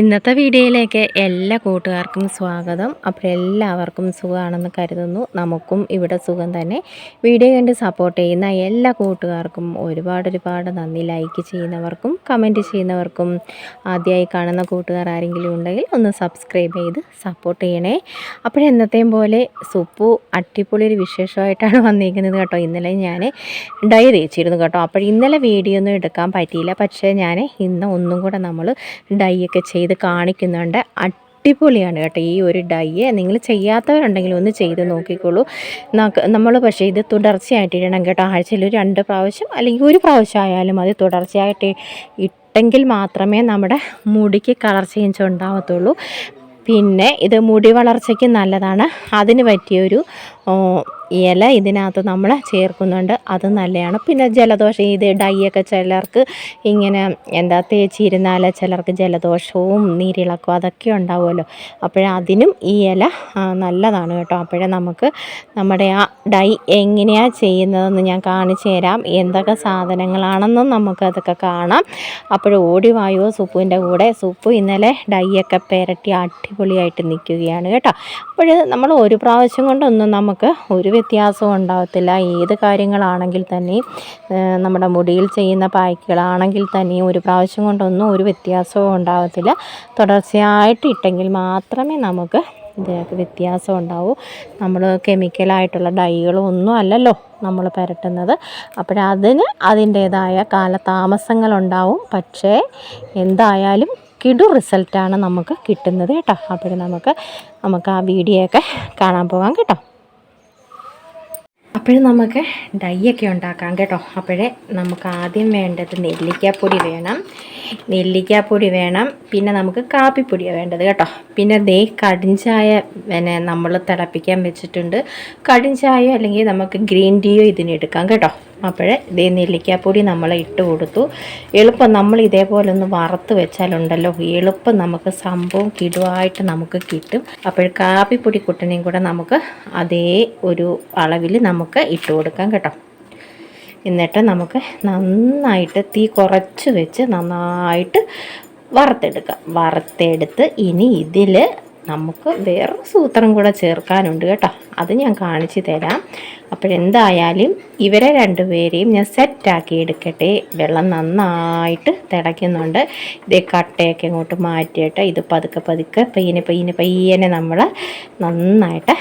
ഇന്നത്തെ വീഡിയോയിലേക്ക് എല്ലാ കൂട്ടുകാർക്കും സ്വാഗതം. അപ്പോൾ എല്ലാവർക്കും സുഖമാണെന്ന് കരുതുന്നു. നമുക്കും ഇവിടെ സുഖം തന്നെ. വീഡിയോ കണ്ട് സപ്പോർട്ട് ചെയ്യുന്ന എല്ലാ കൂട്ടുകാർക്കും ഒരുപാട് നന്ദി. ലൈക്ക് ചെയ്യുന്നവർക്കും കമൻറ്റ് ചെയ്യുന്നവർക്കും ആദ്യമായി കാണുന്ന കൂട്ടുകാർ ആരെങ്കിലും ഉണ്ടെങ്കിൽ ഒന്ന് സബ്സ്ക്രൈബ് ചെയ്ത് സപ്പോർട്ട് ചെയ്യണേ. അപ്പോഴെന്നത്തെയും പോലെ സുപ്പു അടിപൊളി ഒരു വിശേഷമായിട്ടാണ് വന്നിരിക്കുന്നത് കേട്ടോ. ഇന്നലെ ഞാൻ ഡൈ തേച്ചിരുന്നു കേട്ടോ. അപ്പോൾ ഇന്നലെ വീഡിയോ ഒന്നും എടുക്കാൻ പറ്റിയില്ല. പക്ഷേ ഞാൻ ഇന്ന് ഒന്നും കൂടെ നമ്മൾ ഡൈ ഒക്കെ ചെയ്ത് കാണിക്കുന്നുണ്ട്. അടിപൊളിയാണ് കേട്ടോ ഈ ഒരു ഡൈ. നിങ്ങൾ ചെയ്യാത്തവരുണ്ടെങ്കിൽ ഒന്ന് ചെയ്ത് നോക്കിക്കോളൂ. നമ്മൾ പക്ഷേ ഇത് തുടർച്ചയായിട്ട് ഇടണം കേട്ടോ. ആഴ്ചയിൽ 2 പ്രാവശ്യം അല്ലെങ്കിൽ 1 പ്രാവശ്യം ആയാലും അത് തുടർച്ചയായിട്ട് ഇട്ടെങ്കിൽ മാത്രമേ നമ്മുടെ മുടിക്ക് കളർ ചേഞ്ച് ഉണ്ടാകത്തുള്ളൂ. പിന്നെ ഇത് മുടി വളർച്ചയ്ക്ക് നല്ലതാണ്. അതിന് പറ്റിയൊരു ഇല ഇതിനകത്ത് നമ്മൾ ചേർക്കുന്നുണ്ട്, അത് നല്ലതാണ്. പിന്നെ ജലദോഷം, ഇത് ഡൈയൊക്കെ ചിലർക്ക് ഇങ്ങനെ തേച്ചിരുന്നാൽ ചിലർക്ക് ജലദോഷവും നീരിളക്കവും അതൊക്കെ ഉണ്ടാവുമല്ലോ. അതിനും ഈ ഇല നല്ലതാണ് കേട്ടോ. നമുക്ക് നമ്മുടെ ആ ഡൈ എങ്ങനെയാണ് ചെയ്യുന്നതെന്ന് ഞാൻ കാണിച്ചു തരാം. എന്തൊക്കെ സാധനങ്ങളാണെന്നും നമുക്കതൊക്കെ കാണാം. ഓടി വായോ സുപ്പുവിൻ്റെ കൂടെ. സുപ്പു ഇന്നലെ ഡൈയൊക്കെ പെരട്ടി അടിപൊളിയായിട്ട് നിൽക്കുകയാണ് കേട്ടോ. നമ്മൾ 1 പ്രാവശ്യം കൊണ്ടൊന്നും നമുക്ക് ഒരു വ്യത്യാസവും ഉണ്ടാകത്തില്ല. ഏത് കാര്യങ്ങളാണെങ്കിൽ തന്നെയും നമ്മുടെ മുടിയിൽ ചെയ്യുന്ന പായ്ക്കുകളാണെങ്കിൽ തന്നെയും 1 പ്രാവശ്യം കൊണ്ടൊന്നും ഒരു വ്യത്യാസവും ഉണ്ടാകത്തില്ല. തുടർച്ചയായിട്ട് ഇട്ടെങ്കിൽ മാത്രമേ നമുക്ക് ഇതിനൊക്കെ വ്യത്യാസം ഉണ്ടാവൂ. നമ്മൾ കെമിക്കലായിട്ടുള്ള ഡൈകളൊന്നും അല്ലല്ലോ നമ്മൾ പുരട്ടുന്നത്. അതിന് അതിൻ്റേതായ കാലതാമസങ്ങളുണ്ടാവും. പക്ഷേ എന്തായാലും കിടു റിസൾട്ടാണ് നമുക്ക് കിട്ടുന്നത് കേട്ടോ. നമുക്ക് ആ വീഡിയോ ഒക്കെ കാണാൻ പോകാം കേട്ടോ. നമുക്ക് ഡൈയൊക്കെ ഉണ്ടാക്കാം കേട്ടോ. നമുക്ക് ആദ്യം വേണ്ടത് നെല്ലിക്കാപ്പൊടി വേണം. പിന്നെ നമുക്ക് കാപ്പിപ്പൊടിയാണ് വേണ്ടത് കേട്ടോ. പിന്നെ കടിഞ്ചായ നമ്മൾ തിളപ്പിക്കാൻ വെച്ചിട്ടുണ്ട്. കടിഞ്ചായോ അല്ലെങ്കിൽ നമുക്ക് ഗ്രീൻ ടീയോ ഇതിനെടുക്കാം കേട്ടോ. നെല്ലിക്കാപ്പൊടി നമ്മൾ ഇട്ട് കൊടുത്തു. എളുപ്പം നമ്മൾ ഇതേപോലെ ഒന്ന് വറുത്ത് വെച്ചാലുണ്ടല്ലോ, എളുപ്പം നമുക്ക് സംഭവം കിടുവായിട്ട് നമുക്ക് കിട്ടും. കാപ്പിപ്പൊടി കുട്ടനെയും കൂടെ നമുക്ക് അതേ ഒരു അളവിൽ നമുക്ക് ഇട്ട് കൊടുക്കാം കേട്ടോ. എന്നിട്ട് നമുക്ക് നന്നായിട്ട് തീ കുറച്ച് വെച്ച് നന്നായിട്ട് വറുത്തെടുത്ത് ഇനി ഇതിൽ നമുക്ക് വേറൊരു സൂത്രം കൂടെ ചേർക്കാനുണ്ട് കേട്ടോ. അത് ഞാൻ കാണിച്ചു തരാം. എന്തായാലും ഇവരെ 2 പേരെയും ഞാൻ സെറ്റാക്കി എടുക്കട്ടെ. വെള്ളം നന്നായിട്ട് തിളയ്ക്കുന്നുണ്ട്. കട്ടയൊക്കെ ഇങ്ങോട്ട് മാറ്റിയിട്ട് ഇത് പതുക്കെ പയ്യനെ നമ്മൾ നന്നായിട്ട്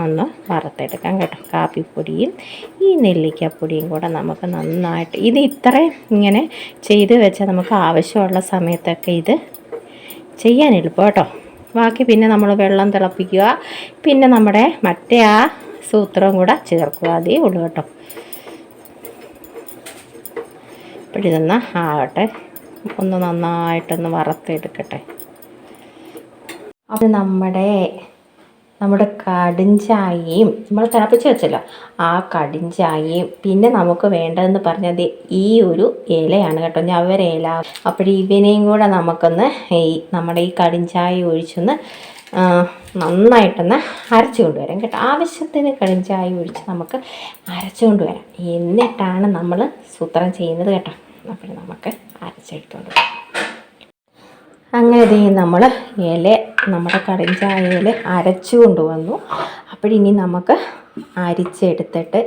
ഒന്ന് വറുത്തെടുക്കാം കേട്ടോ. കാപ്പിപ്പൊടിയും ഈ നെല്ലിക്കാപ്പൊടിയും കൂടെ നമുക്ക് നന്നായിട്ട് ഇത്രയും ഇങ്ങനെ ചെയ്ത് വെച്ചാൽ നമുക്ക് ആവശ്യമുള്ള സമയത്തൊക്കെ ഇത് ചെയ്യാൻ എളുപ്പം കേട്ടോ. ബാക്കി പിന്നെ നമ്മൾ വെള്ളം തിളപ്പിക്കുക, പിന്നെ നമ്മുടെ മറ്റേ ആ സൂത്രം കൂടെ ചേർക്കുക, അതേ ഉള്ളൂ കേട്ടോ. ഇതൊന്ന് ആകട്ടെ, ഒന്ന് നന്നായിട്ടൊന്ന് വറുത്തെടുക്കട്ടെ. നമ്മുടെ കടിഞ്ചായയും നമ്മൾ തിളപ്പിച്ച് വെച്ചല്ലോ, ആ കടിഞ്ചായയും പിന്നെ നമുക്ക് വേണ്ടതെന്ന് പറഞ്ഞത് ഈ ഒരു ഇലയാണ് കേട്ടോ, ഞവരയില. ഇവനെയും കൂടെ നമുക്കൊന്ന് നമ്മുടെ ഈ കടിഞ്ചായ ഒഴിച്ചൊന്ന് നന്നായിട്ടൊന്ന് അരച്ചു കൊണ്ടുവരാം കേട്ടോ. ആവശ്യത്തിന് കടിഞ്ചായ ഒഴിച്ച് നമുക്ക് അരച്ചു കൊണ്ടുവരാം. എന്നിട്ടാണ് നമ്മൾ സൂത്രം ചെയ്യുന്നത് കേട്ടോ. നമുക്ക് അരച്ചെടുത്തുകൊണ്ട് വരാം. അങ്ങനെ നമ്മൾ നമ്മുടെ കടിഞ്ചായയിൽ അരച്ചു കൊണ്ടുവന്നു. ഇനി നമുക്ക് അരിച്ചെടുത്തിട്ട്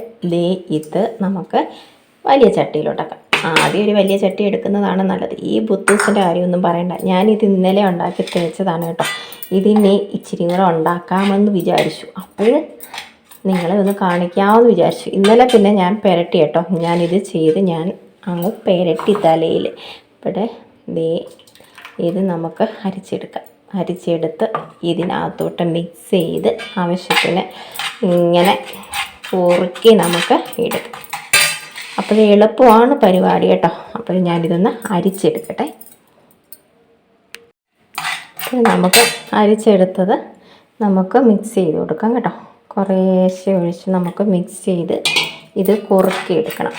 ഇത് നമുക്ക് വലിയ ചട്ടിയിലോട്ടാക്കാം. ആദ്യം ഒരു വലിയ ചട്ടി എടുക്കുന്നതാണ് നല്ലത്. ഈ ബുത്തൂസിൻ്റെ കാര്യമൊന്നും പറയണ്ട. ഞാനിത് ഇന്നലെ ഉണ്ടാക്കി തേച്ചതാണ് കേട്ടോ. ഇതിനെ ഇച്ചിരി കൂടെ ഉണ്ടാക്കാമെന്ന് വിചാരിച്ചു. നിങ്ങളെ ഒന്ന് കാണിക്കാമെന്ന് വിചാരിച്ചു. ഇന്നലെ പിന്നെ ഞാൻ പെരട്ടി കേട്ടോ. ഞാനിത് ചെയ്ത് ഞാൻ അങ്ങ് പെരട്ടി തലയിൽ. ഇത് നമുക്ക് അരിച്ചെടുത്ത് ഇതിനകത്തോട്ട് മിക്സ് ചെയ്ത് ആവശ്യത്തിന് ഇങ്ങനെ കുറുക്കി നമുക്ക് എടുക്കാം. എളുപ്പമാണ് പരിപാടി കേട്ടോ. ഞാനിതൊന്ന് അരിച്ചെടുക്കട്ടെ. നമുക്ക് അരിച്ചെടുത്തത് നമുക്ക് മിക്സ് ചെയ്ത് കൊടുക്കാം കേട്ടോ. കുറേശ്ശെ ഒഴിച്ച് നമുക്ക് മിക്സ് ചെയ്ത് ഇത് കുറുക്കി എടുക്കണം.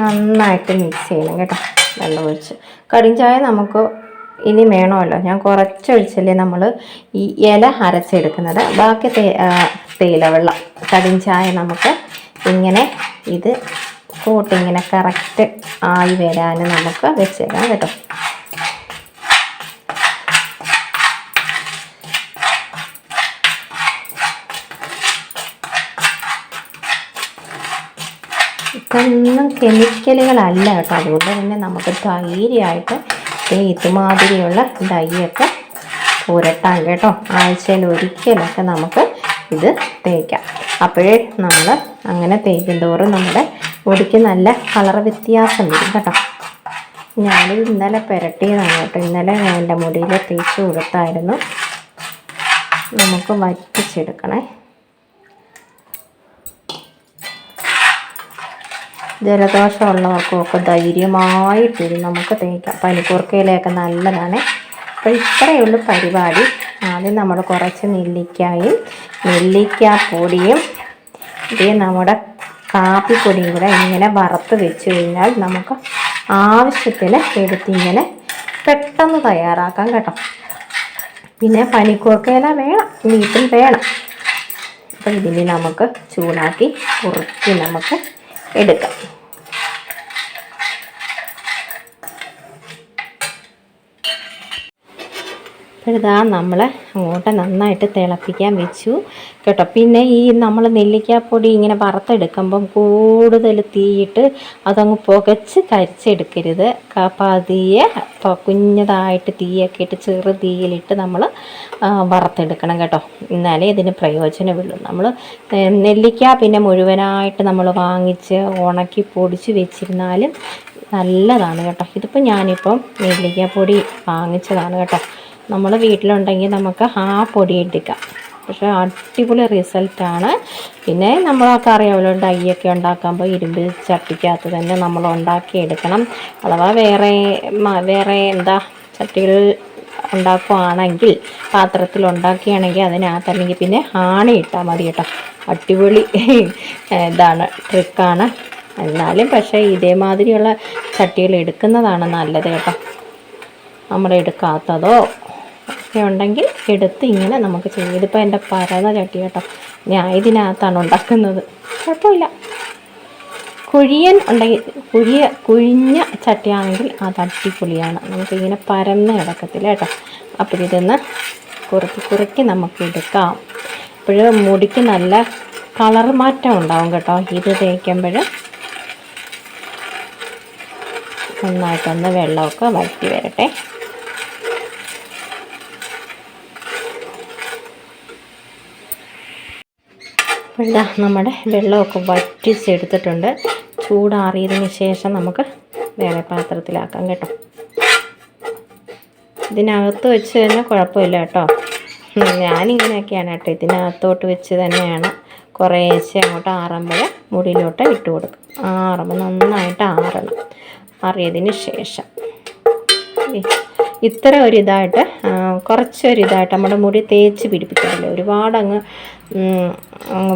നന്നായിട്ട് മിക്സ് ചെയ്യണം കേട്ടോ. വെള്ളം ഒഴിച്ച് കടിഞ്ചായ നമുക്ക് ഇനി വേണമല്ലോ. ഞാൻ കുറച്ചൊഴിച്ചല്ലേ നമ്മൾ ഈ ഇല അരച്ചെടുക്കുന്നത്. ബാക്കി തേയിലവെള്ളം കടിഞ്ചായ നമുക്ക് ഇങ്ങനെ ഇത് കൂട്ടിങ്ങനെ കറക്റ്റ് ആയി വരാൻ നമുക്ക് വെച്ചേക്കാം കേട്ടോ. ഇതൊന്നും കെമിക്കലുകളല്ല കേട്ടോ. അതുകൊണ്ട് തന്നെ നമുക്ക് ധൈര്യമായിട്ട് ഇതുമാതിരിയുള്ള ഡൈയൊക്കെ പുരട്ടാൻ കേട്ടോ. ആഴ്ചയിൽ ഒരിക്കലൊക്കെ നമുക്ക് ഇത് തേക്കാം. അപ്പോഴേ നമ്മൾ അങ്ങനെ തേക്കും തോറും നമ്മുടെ മുടിക്ക് നല്ല കളർ വ്യത്യാസം വരും കേട്ടോ. ഞാനിത് ഇന്നലെ പുരട്ടിയതാണ് കേട്ടോ. ഇന്നലെ ഞാൻ എൻ്റെ മുടിയിൽ തേച്ച് കൊടുത്തായിരുന്നു. നമുക്ക് വറ്റിച്ചെടുക്കണേ. ജലദോഷമുള്ളവർക്കൊക്കെ ധൈര്യമായിട്ട് നമുക്ക് തേക്കാം. പനിക്കൂർക്കയിലൊക്കെ നല്ലതാണ്. അപ്പോൾ ഇത്രയേ ഉള്ളൂ പരിപാടി. ആദ്യം നമ്മൾ കുറച്ച് നെല്ലിക്കാപ്പൊടിയും നമ്മുടെ കാപ്പിപ്പൊടിയും കൂടെ ഇങ്ങനെ വറുത്ത് വെച്ച് കഴിഞ്ഞാൽ നമുക്ക് ആവശ്യത്തിന് എടുത്തിങ്ങനെ പെട്ടെന്ന് തയ്യാറാക്കാം കേട്ടോ. പിന്നെ പനിക്കൂർക്കയില വേണം, വീട്ടിൽ വേണം. അപ്പോൾ ഇതിനെ നമുക്ക് ചൂടാക്കി കുറുക്കി നമുക്ക് എടുക്കാം. ഇതാ നമ്മൾ അങ്ങോട്ട് നന്നായിട്ട് തിളപ്പിക്കാൻ വെച്ചു കേട്ടോ. പിന്നെ ഈ നമ്മൾ നെല്ലിക്കാപ്പൊടി ഇങ്ങനെ വറുത്തെടുക്കുമ്പം കൂടുതൽ തീയിട്ട് അതങ്ങ് പുകച്ച് കരിച്ചെടുക്കരുത്. പതിയെ കുഞ്ഞതായിട്ട് തീയൊക്കെ ഇട്ട് ചെറു തീയിലിട്ട് നമ്മൾ വറുത്തെടുക്കണം കേട്ടോ. എന്നാലേ ഇതിന് പ്രയോജനമുള്ളൂ. നമ്മൾ നെല്ലിക്ക പിന്നെ മുഴുവനായിട്ട് നമ്മൾ വാങ്ങിച്ച് ഉണക്കി പൊടിച്ച് വെച്ചിരുന്നാലും നല്ലതാണ് കേട്ടോ. ഇതിപ്പോൾ ഞാനിപ്പം നെല്ലിക്കാപ്പൊടി വാങ്ങിച്ചതാണ് കേട്ടോ. നമ്മൾ വീട്ടിലുണ്ടെങ്കിൽ നമുക്ക് ആ പൊടി എടുക്കാം. പക്ഷേ അടിപൊളി റിസൾട്ടാണ്. പിന്നെ നമ്മളൊക്കെ അറിയാമല്ലോ, ഡൈയൊക്കെ ഉണ്ടാക്കുമ്പോൾ ഇരുമ്പ് ചട്ടിക്കകത്ത് തന്നെ നമ്മൾ ഉണ്ടാക്കിയെടുക്കണം. അഥവാ വേറെ ചട്ടികൾ ഉണ്ടാക്കുകയാണെങ്കിൽ, പാത്രത്തിൽ ഉണ്ടാക്കുകയാണെങ്കിൽ അതിനകത്ത് അല്ലെങ്കിൽ പിന്നെ ആണി ഇട്ടാൽ മതി കേട്ടോ. അടിപൊളി ഇതാണ്, ട്രിക്കാണ്. എന്നാലും പക്ഷേ ഇതേമാതിരിയുള്ള ചട്ടികൾ എടുക്കുന്നതാണ് നല്ലത് കേട്ടോ. നമ്മളെടുക്കാത്തതോ ഒക്കെ ഉണ്ടെങ്കിൽ എടുത്ത് ഇങ്ങനെ നമുക്ക് ചെയ്യും. ഇതിപ്പോൾ എൻ്റെ പരന്ന ചട്ടി കേട്ടോ. ഞാൻ ഇതിനകത്താണ് ഉണ്ടാക്കുന്നത്. കുഴപ്പമില്ല. കുഴിയൻ ഉണ്ടെങ്കിൽ കുഴിഞ്ഞ ചട്ടിയാണെങ്കിൽ അത് അടിപൊളിയാണ്. നമുക്കിങ്ങനെ പരന്ന് കിടക്കത്തില്ല കേട്ടോ. അപ്പോൾ ഇതൊന്ന് കുറുക്കി നമുക്ക് എടുക്കാം. അപ്പോൾ മുടിക്ക് നല്ല കളർ മാറ്റം ഉണ്ടാവും കേട്ടോ. ഇത് തേക്കുമ്പോൾ നന്നായിട്ടൊന്ന് വെള്ളമൊക്കെ വറ്റി വരട്ടെ. ഇതാ നമ്മുടെ വെള്ളമൊക്കെ വറ്റിച്ചെടുത്തിട്ടുണ്ട്. ചൂടാറിയതിന് ശേഷം നമുക്ക് വേറെ പാത്രത്തിലാക്കാം കേട്ടോ. ഇതിനകത്ത് വെച്ച് തന്നെ കുഴപ്പമില്ല കേട്ടോ. ഞാനിങ്ങനെയൊക്കെയാണ് കേട്ടോ. ഇതിനകത്തോട്ട് വെച്ച് തന്നെയാണ് കുറേശ്ശെ അങ്ങോട്ട് ആറുമ്പോൾ മുടിയിലോട്ട് ഇട്ട് കൊടുക്കും. ആറുമ്പോൾ നന്നായിട്ട് ആറണം. ആറിയതിന് ശേഷം ഇത്ര ഒരിതായിട്ട് കുറച്ചൊരിതായിട്ട് നമ്മുടെ മുടി തേച്ച് പിടിപ്പിക്കത്തില്ല. ഒരുപാടങ്ങ്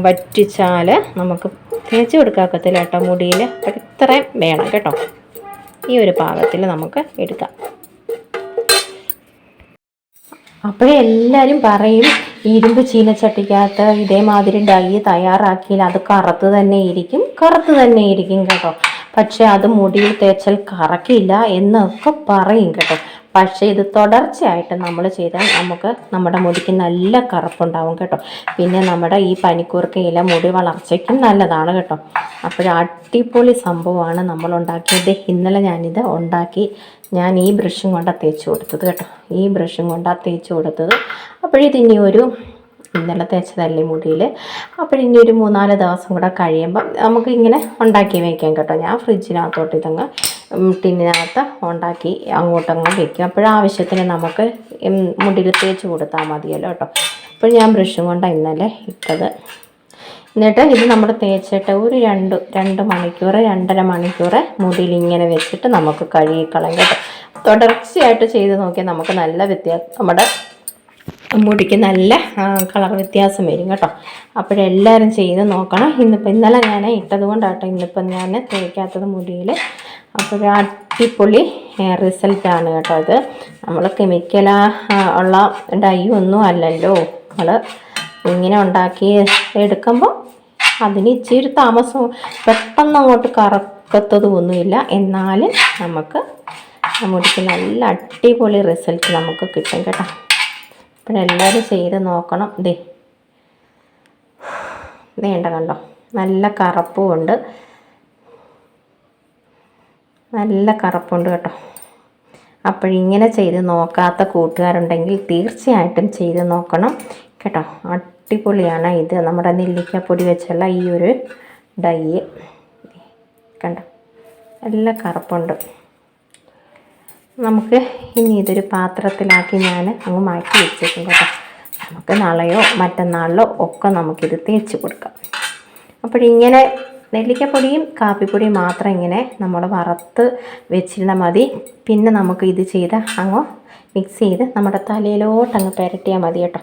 വറ്റിച്ചാൽ നമുക്ക് തേച്ച് കൊടുക്കാക്കത്തില്ല കേട്ടോ മുടിയിൽ. ഇത്രയും വേണം കേട്ടോ. ഈ ഒരു പാകത്തിൽ നമുക്ക് എടുക്കാം. അപ്പോഴേ എല്ലാവരും പറയും ഇരുമ്പ് ചീനച്ചട്ടിക്കകത്ത് ഇതേമാതിരി ഡൈ തയ്യാറാക്കിയാൽ അത് കറുത്ത് തന്നെ ഇരിക്കും കേട്ടോ. പക്ഷേ അത് മുടിയിൽ തേച്ചാൽ കറക്കില്ല എന്നൊക്കെ പറയും കേട്ടോ. പക്ഷേ ഇത് തുടർച്ചയായിട്ട് നമ്മൾ ചെയ്താൽ നമുക്ക് നമ്മുടെ മുടിക്ക് നല്ല കറുപ്പുണ്ടാവും കേട്ടോ. പിന്നെ നമ്മുടെ ഈ പനിക്കൂർക്കയില മുടി വളർച്ചയ്ക്കും നല്ലതാണ് കേട്ടോ. അപ്പോൾ അടിപൊളി സംഭവമാണ് നമ്മൾ ഉണ്ടാക്കിയത്. ഇന്നലെ ഞാനിത് ഉണ്ടാക്കി ഞാൻ ഈ ബ്രഷും കൊണ്ടാണ് തേച്ച് കൊടുത്തത് കേട്ടോ. ഈ ബ്രഷും കൊണ്ടാണ് തേച്ച് കൊടുത്തത്. അപ്പോഴിതിനി ഇന്നലെ തേച്ചതല്ലേ മുടിയിൽ. അപ്പോഴിനി ഒരു 3-4 ദിവസം കൂടെ കഴിയുമ്പം നമുക്ക് ഇങ്ങനെ ഉണ്ടാക്കി വയ്ക്കാം കേട്ടോ. ഞാൻ ഫ്രിഡ്ജിനകത്തോട്ട് ഇതങ്ങ് ടിന്നിനകത്ത് ഉണ്ടാക്കി അങ്ങോട്ടങ്ങ് വയ്ക്കും. അപ്പോഴാവശ്യത്തിന് നമുക്ക് മുടിയിൽ തേച്ച് കൊടുത്താൽ മതിയല്ലോ കേട്ടോ. അപ്പോൾ ഞാൻ ബ്രഷും കൊണ്ടാണ് ഇന്നലെ ഇട്ടത്. എന്നിട്ട് ഇത് നമ്മൾ തേച്ചിട്ട് ഒരു 2 മണിക്കൂർ 2.5 മണിക്കൂർ മുടിയിൽ ഇങ്ങനെ വെച്ചിട്ട് നമുക്ക് കഴുകിക്കളയാം കേട്ടോ. തുടർച്ചയായിട്ട് ചെയ്ത് നോക്കിയാൽ നമുക്ക് നല്ല വ്യത്യാസം, നമ്മുടെ മുടിക്ക് നല്ല കളർ വ്യത്യാസം വരും കേട്ടോ. അപ്പോഴെല്ലാവരും ചെയ്ത് നോക്കണം. ഇന്നലെ ഞാൻ ഇട്ടത് കൊണ്ടാട്ടോ ഇന്നിപ്പം ഞാൻ തേക്കാത്തത് മുടിയിൽ. അപ്പോൾ അടിപൊളി റിസൾട്ടാണ് കേട്ടോ. ഇത് നമ്മൾ കെമിക്കൽ ഉള്ള ഡൈ ഒന്നും അല്ലല്ലോ. നമ്മൾ ഇങ്ങനെ ഉണ്ടാക്കി എടുക്കുമ്പോൾ അതിന് ഇച്ചിരി താമസവും പെട്ടെന്ന് അങ്ങോട്ട് കറക്കത്തതൊന്നുമില്ല. എന്നാലും നമുക്ക് മുടിക്ക് നല്ല അടിപൊളി റിസൾട്ട് നമുക്ക് കിട്ടും കേട്ടോ. അപ്പോഴെല്ലാവരും ചെയ്ത് നോക്കണം. വേണ്ട കണ്ടോ, നല്ല കറുപ്പുമുണ്ട്. നല്ല കറുപ്പുണ്ട് കേട്ടോ. അപ്പോഴിങ്ങനെ ചെയ്ത് നോക്കാത്ത കൂട്ടുകാരുണ്ടെങ്കിൽ തീർച്ചയായിട്ടും ചെയ്ത് നോക്കണം കേട്ടോ. അടിപൊളിയാണ് ഇത് നമ്മുടെ നെല്ലിക്കപ്പൊടി വെച്ചുള്ള ഈ ഒരു ഡൈ. കണ്ടോ, നല്ല കറുപ്പുണ്ട്. നമുക്ക് ഇനി ഇതൊരു പാത്രത്തിലാക്കി ഞാൻ അങ്ങ് മാറ്റി വെച്ചിട്ടുണ്ട് കേട്ടോ. നമുക്ക് നാളെയോ മറ്റന്നാളിലോ ഒക്കെ നമുക്കിത് തേച്ച് കൊടുക്കാം. അപ്പോഴിങ്ങനെ നെല്ലിക്കപ്പൊടിയും കാപ്പിപ്പൊടിയും മാത്രം ഇങ്ങനെ നമ്മൾ വറുത്ത് വെച്ചിരുന്നാൽ മതി. പിന്നെ നമുക്ക് ഇത് ചെയ്ത് അങ്ങ് മിക്സ് ചെയ്ത് നമ്മുടെ തലയിലോട്ടങ്ങ് പുരട്ടിയാൽ മതി കേട്ടോ.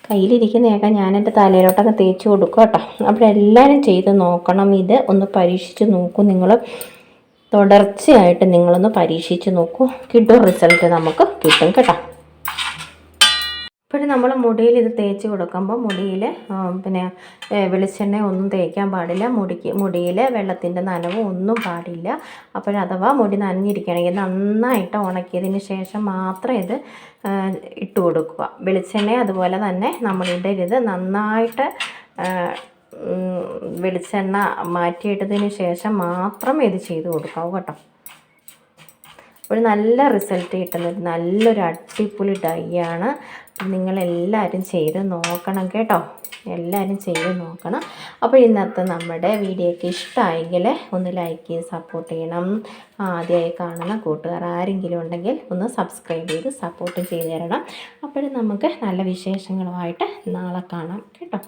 കയ്യിലിരിക്കുന്നതൊക്കെ ഞാൻ എൻ്റെ തലയിലോട്ടൊക്കെ തേച്ച് കൊടുക്കും കേട്ടോ. അപ്പോൾ എല്ലാവരും ചെയ്ത് നോക്കണം. ഇത് ഒന്ന് പരീക്ഷിച്ച് നോക്കൂ. നിങ്ങൾ തുടർച്ചയായിട്ട് നിങ്ങളൊന്ന് പരീക്ഷിച്ച് നോക്കൂ. കിട്ടും റിസൾട്ട് നമുക്ക് കിട്ടും കേട്ടോ. ഇപ്പോൾ നമ്മൾ മുടിയിൽ ഇത് തേച്ച് കൊടുക്കുമ്പോൾ മുടിയിൽ പിന്നെ വെളിച്ചെണ്ണ ഒന്നും തേക്കാൻ പാടില്ല. മുടിയിൽ വെള്ളത്തിൻ്റെ നനവും ഒന്നും പാടില്ല. അപ്പോഴഥവാ മുടി നനഞ്ഞിരിക്കുകയാണെങ്കിൽ നന്നായിട്ട് ഉണക്കിയതിന് ശേഷം മാത്രം ഇത് ഇട്ട് കൊടുക്കുക. വെളിച്ചെണ്ണ അതുപോലെ തന്നെ നമ്മളിടരുത്. നന്നായിട്ട് വെളിച്ചെണ്ണ മാറ്റിയിട്ടതിന് ശേഷം മാത്രം ഇത് ചെയ്ത് കൊടുക്കാവൂ കേട്ടോ. ഒരു നല്ല റിസൾട്ട് കിട്ടുന്നത് നല്ലൊരു അടിപൊളി ഡൈ ആണ്. നിങ്ങളെല്ലാവരും ചെയ്ത് നോക്കണം കേട്ടോ. എല്ലാവരും ചെയ്ത് നോക്കണം. അപ്പോൾ ഇന്നത്തെ നമ്മുടെ വീഡിയോയ്ക്ക് ഇഷ്ടമായെങ്കിൽ ഒന്ന് ലൈക്ക് ചെയ്ത് സപ്പോർട്ട് ചെയ്യണം. ആദ്യമായി കാണുന്ന കൂട്ടുകാർ ആരെങ്കിലും ഉണ്ടെങ്കിൽ ഒന്ന് സബ്സ്ക്രൈബ് ചെയ്ത് സപ്പോർട്ട് ചെയ്ത് തരണം. അപ്പോഴും നമുക്ക് നല്ല വിശേഷങ്ങളുമായിട്ട് നാളെ കാണാം കേട്ടോ.